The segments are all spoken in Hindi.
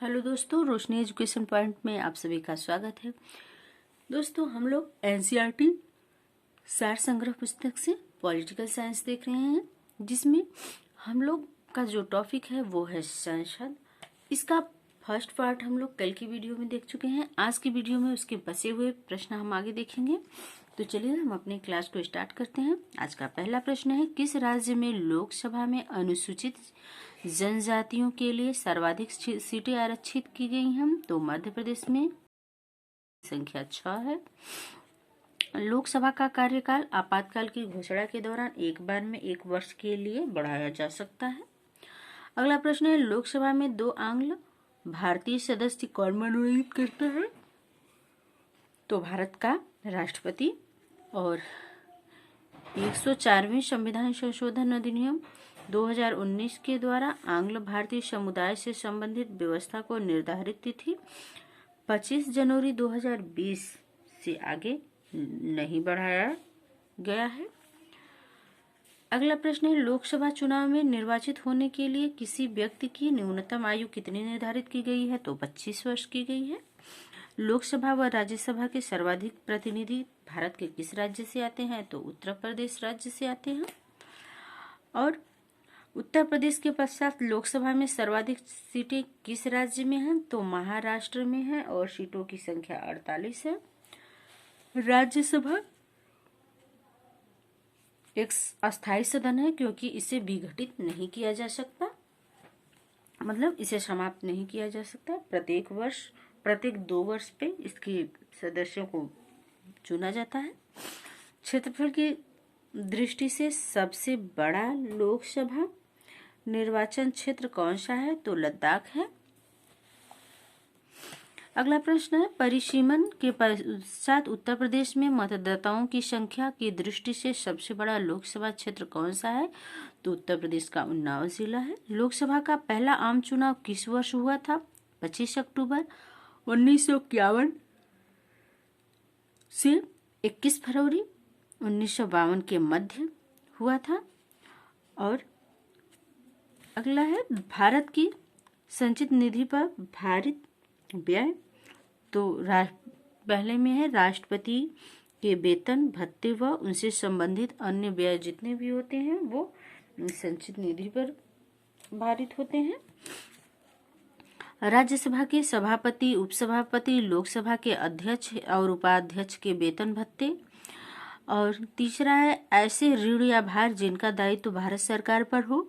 हेलो दोस्तों, रोशनी एजुकेशन पॉइंट में आप सभी का स्वागत है। दोस्तों, हम लोग एनसीईआरटी सार संग्रह पुस्तक से पॉलिटिकल साइंस देख रहे हैं, जिसमें हम लोग का जो टॉपिक है वो है संसद। इसका फर्स्ट पार्ट हम लोग कल की वीडियो में देख चुके हैं। आज की वीडियो में उसके बचे हुए प्रश्न हम आगे देखेंगे। तो चलिए हम अपने क्लास को स्टार्ट करते हैं। आज का पहला प्रश्न है, किस राज्य में लोकसभा में अनुसूचित जनजातियों के लिए सर्वाधिक सीटें आरक्षित की गई हैं? तो मध्य प्रदेश में संख्या 6 है। लोकसभा का कार्यकाल आपातकाल की घोषणा के दौरान एक बार में 1 वर्ष के लिए बढ़ाया जा सकता है। अगला प्रश्न है, लोकसभा में 2 आंग्ल भारतीय सदस्य कौन मनोनीत करता है? तो भारत का राष्ट्रपति। और 104वें संविधान संशोधन अधिनियम 2019 के द्वारा आंग्ल भारतीय समुदाय से संबंधित व्यवस्था को निर्धारित तिथि 25 जनवरी 2020 से आगे नहीं बढ़ाया गया है। अगला प्रश्न है, लोकसभा चुनाव में निर्वाचित होने के लिए किसी व्यक्ति की न्यूनतम आयु कितनी निर्धारित की गई है? तो 25 वर्ष की गई है। लोकसभा व राज्यसभा के सर्वाधिक प्रतिनिधि भारत के किस राज्य से आते हैं? तो उत्तर प्रदेश राज्य से आते हैं। और उत्तर प्रदेश के पश्चात लोकसभा में सर्वाधिक सीटें किस राज्य में हैं? तो महाराष्ट्र में है और सीटों की संख्या 48 है। राज्यसभा एक अस्थायी सदन है, क्योंकि इसे विघटित नहीं किया जा सकता, मतलब इसे समाप्त नहीं किया जा सकता। प्रत्येक 2 वर्ष पे इसके सदस्यों को चुना जाता है। क्षेत्रफल की दृष्टि से सबसे बड़ा लोकसभा निर्वाचन क्षेत्र कौन सा है? तो लद्दाख है। अगला प्रश्न है, परिसीमन के पश्चात उत्तर प्रदेश में मतदाताओं की संख्या की दृष्टि से सबसे बड़ा लोकसभा क्षेत्र कौन सा है? तो उत्तर प्रदेश का उन्नाव जिला है। लोकसभा का पहला आम चुनाव किस वर्ष हुआ था? 25 अक्टूबर 1951 से 21 फरवरी 1952 के मध्य हुआ था। और अगला है, भारत की संचित निधि पर भारित व्यय। तो पहले में है राष्ट्रपति के वेतन भत्ते व उनसे संबंधित अन्य व्यय जितने भी होते हैं वो संचित निधि पर भारित होते हैं। राज्यसभा के सभापति, उपसभापति, लोकसभा के अध्यक्ष और उपाध्यक्ष के वेतन भत्ते। और तीसरा है, ऐसे ऋण या भार जिनका दायित्व भारत सरकार पर हो।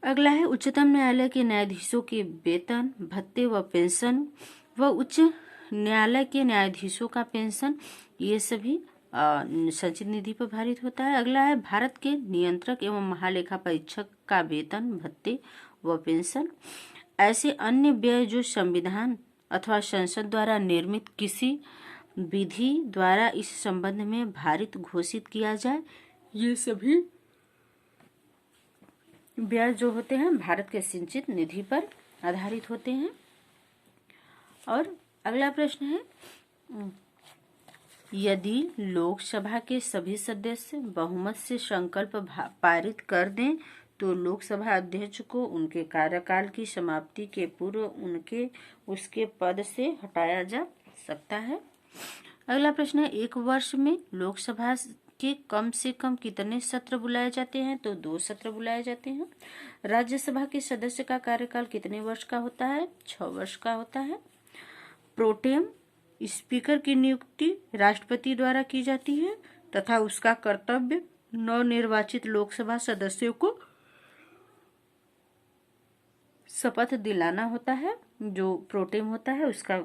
अगला है, उच्चतम न्यायालय के न्यायाधीशों के वेतन भत्ते व पेंशन व उच्च न्यायालय के न्यायाधीशों का पेंशन, ये सभी संचित निधि पर भारित होता है। अगला है, भारत के नियंत्रक एवं महालेखा परीक्षक का वेतन भत्ते व पेंशन। ऐसे अन्य व्यय जो संविधान अथवा संसद द्वारा निर्मित किसी विधि द्वारा इस संबंध में भारित घोषित किया जाए, ये सभी व्यय जो होते हैं भारत के संचित निधि पर आधारित होते हैं। और अगला प्रश्न है, यदि लोकसभा के सभी सदस्य बहुमत से संकल्प पारित कर दें तो लोकसभा अध्यक्ष को उनके कार्यकाल की समाप्ति के पूर्व उसके पद से हटाया जा सकता है। अगला प्रश्न है, 1 वर्ष में लोकसभा के कम से कम कितने सत्र बुलाए जाते हैं? तो 2 सत्र बुलाए जाते हैं। राज्यसभा के सदस्य का कार्यकाल कितने वर्ष का होता है? 6 वर्ष का होता है। प्रोटेम स्पीकर की नियुक्ति राष्ट्रपति द्वारा की जाती है तथा उसका कर्तव्य नवनिर्वाचित लोकसभा सदस्यों को शपथ दिलाना होता है। जो प्रोटेम होता है उसका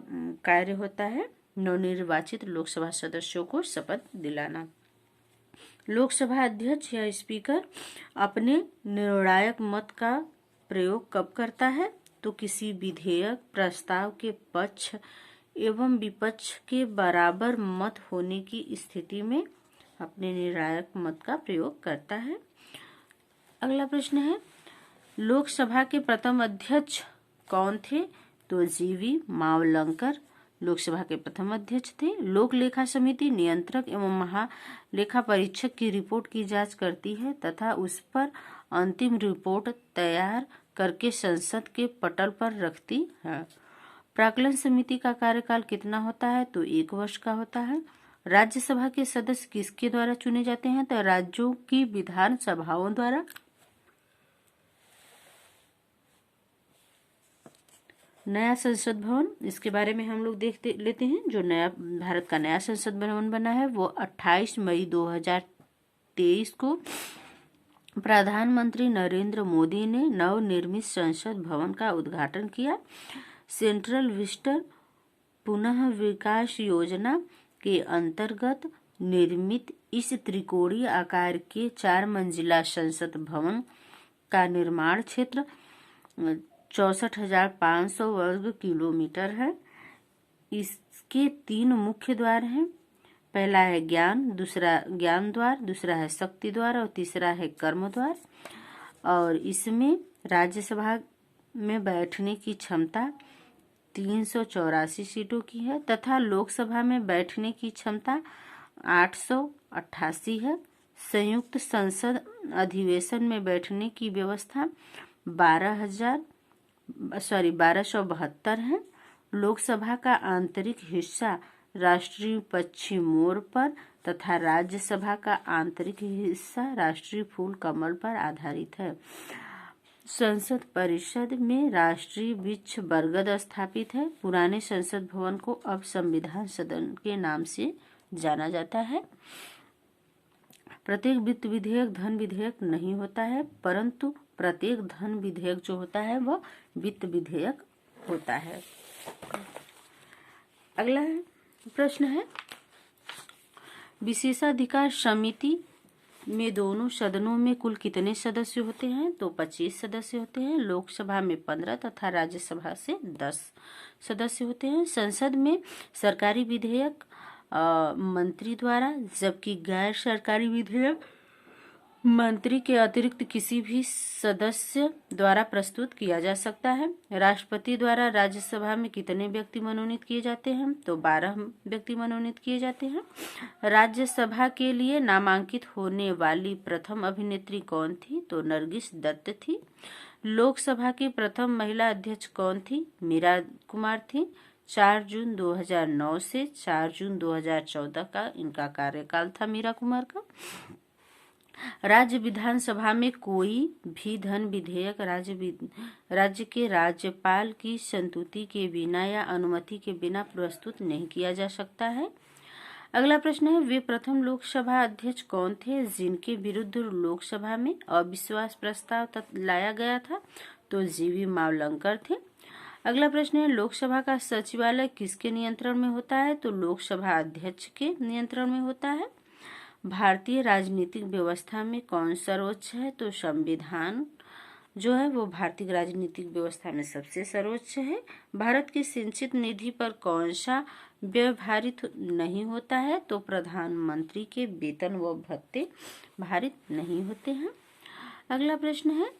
कार्य होता है नवनिर्वाचित लोकसभा सदस्यों को शपथ दिलाना। लोकसभा अध्यक्ष या स्पीकर अपने निर्णायक मत का प्रयोग कब करता है? तो किसी विधेयक प्रस्ताव के पक्ष एवं विपक्ष के बराबर मत होने की स्थिति में अपने निर्णायक मत का प्रयोग करता है। अगला प्रश्न है, लोकसभा के प्रथम अध्यक्ष कौन थे? तो जीवी मावलंकर लोकसभा के प्रथम अध्यक्ष थे। लोक लेखा समिति नियंत्रक एवं महालेखा परीक्षक की रिपोर्ट की जांच करती है तथा उस पर अंतिम रिपोर्ट तैयार करके संसद के पटल पर रखती है। प्राक्कलन समिति का कार्यकाल कितना होता है? तो 1 वर्ष का होता है। राज्यसभा के सदस्य किसके द्वारा चुने जाते हैं? तो राज्यों की विधान सभाओं द्वारा। नया संसद भवन, इसके बारे में हम लोग देखते लेते हैं। जो नया भारत का नया संसद भवन बना है वो 28 मई 2023 को प्रधानमंत्री नरेंद्र मोदी ने नवनिर्मित संसद भवन का उद्घाटन किया। सेंट्रल विस्टर पुनः विकास योजना के अंतर्गत निर्मित इस त्रिकोणीय आकार के 4 मंजिला संसद भवन का निर्माण क्षेत्र 64,500 वर्ग किलोमीटर है। इसके 3 मुख्य द्वार हैं। पहला है दूसरा ज्ञान द्वार, दूसरा है शक्ति द्वार और तीसरा है कर्म द्वार। और इसमें राज्यसभा में बैठने की क्षमता 384 सीटों की है तथा लोकसभा में बैठने की क्षमता 888 है। संयुक्त संसद अधिवेशन में बैठने की व्यवस्था 1272 है। लोकसभा का आंतरिक हिस्सा राष्ट्रीय पश्चिम मोड़ पर तथा राज्यसभा का आंतरिक हिस्सा राष्ट्रीय फूल कमल पर आधारित है। संसद परिषद में राष्ट्रीय वृक्ष बरगद स्थापित है। पुराने संसद भवन को अब संविधान सदन के नाम से जाना जाता है। प्रत्येक वित्त विधेयक धन विधेयक नहीं होता है, परंतु प्रत्येक धन विधेयक जो होता है वह वित्त विधेयक होता है। अगला प्रश्न है, विशेषाधिकार समिति में दोनों सदनों में कुल कितने सदस्य होते हैं? तो 25 सदस्य होते हैं। लोकसभा में 15 तथा राज्यसभा से 10 सदस्य होते हैं। संसद में सरकारी विधेयक मंत्री द्वारा, जबकि गैर सरकारी विधेयक मंत्री के अतिरिक्त किसी भी सदस्य द्वारा प्रस्तुत किया जा सकता है। राष्ट्रपति द्वारा राज्यसभा में कितने व्यक्ति मनोनीत किए जाते हैं? तो 12 व्यक्ति मनोनीत किए जाते हैं। राज्यसभा के लिए नामांकित होने वाली प्रथम अभिनेत्री कौन थी? तो नरगिस दत्त थी। लोकसभा की प्रथम महिला अध्यक्ष कौन थी? मीरा कुमार थी। 4 जून 2009 से 4 जून 2014 का इनका कार्यकाल था, मीरा कुमार का। राज्य विधानसभा में कोई भी धन विधेयक राज्य के राज्यपाल की संतुति के बिना या अनुमति के बिना प्रस्तुत नहीं किया जा सकता है। अगला प्रश्न है, वे प्रथम लोकसभा अध्यक्ष कौन थे जिनके विरुद्ध लोकसभा में अविश्वास प्रस्ताव लाया गया था? तो जीवी मावलंकर थे। अगला प्रश्न है, लोकसभा का सचिवालय किसके नियंत्रण में होता है? तो लोकसभा अध्यक्ष के नियंत्रण में होता है। भारतीय राजनीतिक व्यवस्था में कौन सर्वोच्च है? तो संविधान जो है वो भारतीय राजनीतिक व्यवस्था में सबसे सर्वोच्च है। भारत की सिंचित निधि पर कौन सा व्यय भारित नहीं होता है? तो प्रधानमंत्री के वेतन व भत्ते भारित नहीं होते हैं। अगला प्रश्न है,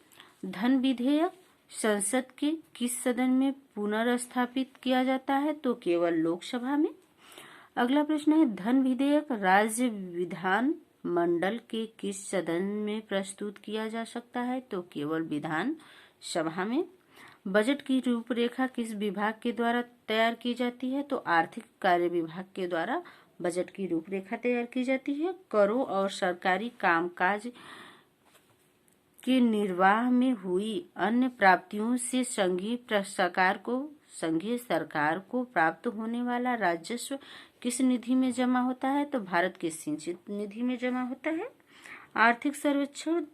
धन विधेयक संसद के किस सदन में पुनर्स्थापित किया जाता है? तो केवल लोकसभा में। अगला प्रश्न है, धन विधेयक राज्य विधान मंडल के किस सदन में प्रस्तुत किया जा सकता है? तो केवल विधान सभा में। बजट की रूपरेखा किस विभाग के द्वारा तैयार की जाती है? तो आर्थिक कार्य विभाग के द्वारा बजट की रूपरेखा तैयार की जाती है। करों और सरकारी कामकाज के निर्वाह में हुई अन्य प्राप्तियों से संघीय सरकार को प्राप्त होने वाला राजस्व किस निधि में जमा होता है? तो भारत के सिंचित निधि में जमा होता है। आर्थिक सर्वेक्षण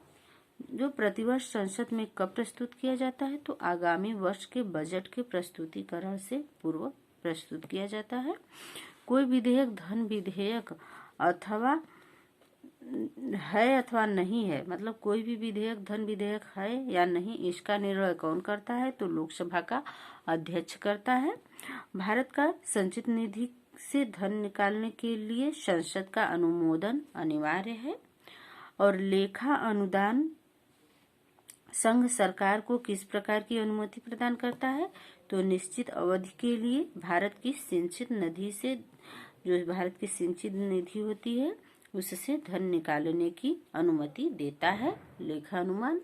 जो प्रतिवर्ष संसद में कब प्रस्तुत किया जाता है? तो आगामी वर्ष के बजट के प्रस्तुतिकरण से पूर्व प्रस्तुत किया जाता है। कोई विधेयक धन विधेयक अथवा है अथवा नहीं है, मतलब कोई भी विधेयक धन विधेयक है या नहीं, इसका निर्णय कौन करता है? तो लोकसभा का अध्यक्ष करता है। भारत का संचित निधि से धन निकालने के लिए संसद का अनुमोदन अनिवार्य है। और लेखा अनुदान संघ सरकार को किस प्रकार की अनुमति प्रदान करता है? तो निश्चित अवधि के लिए भारत की सिंचित निधि से, जो भारत की सिंचित निधि होती है, उससे धन निकालने की अनुमति देता है लेखा अनुमान।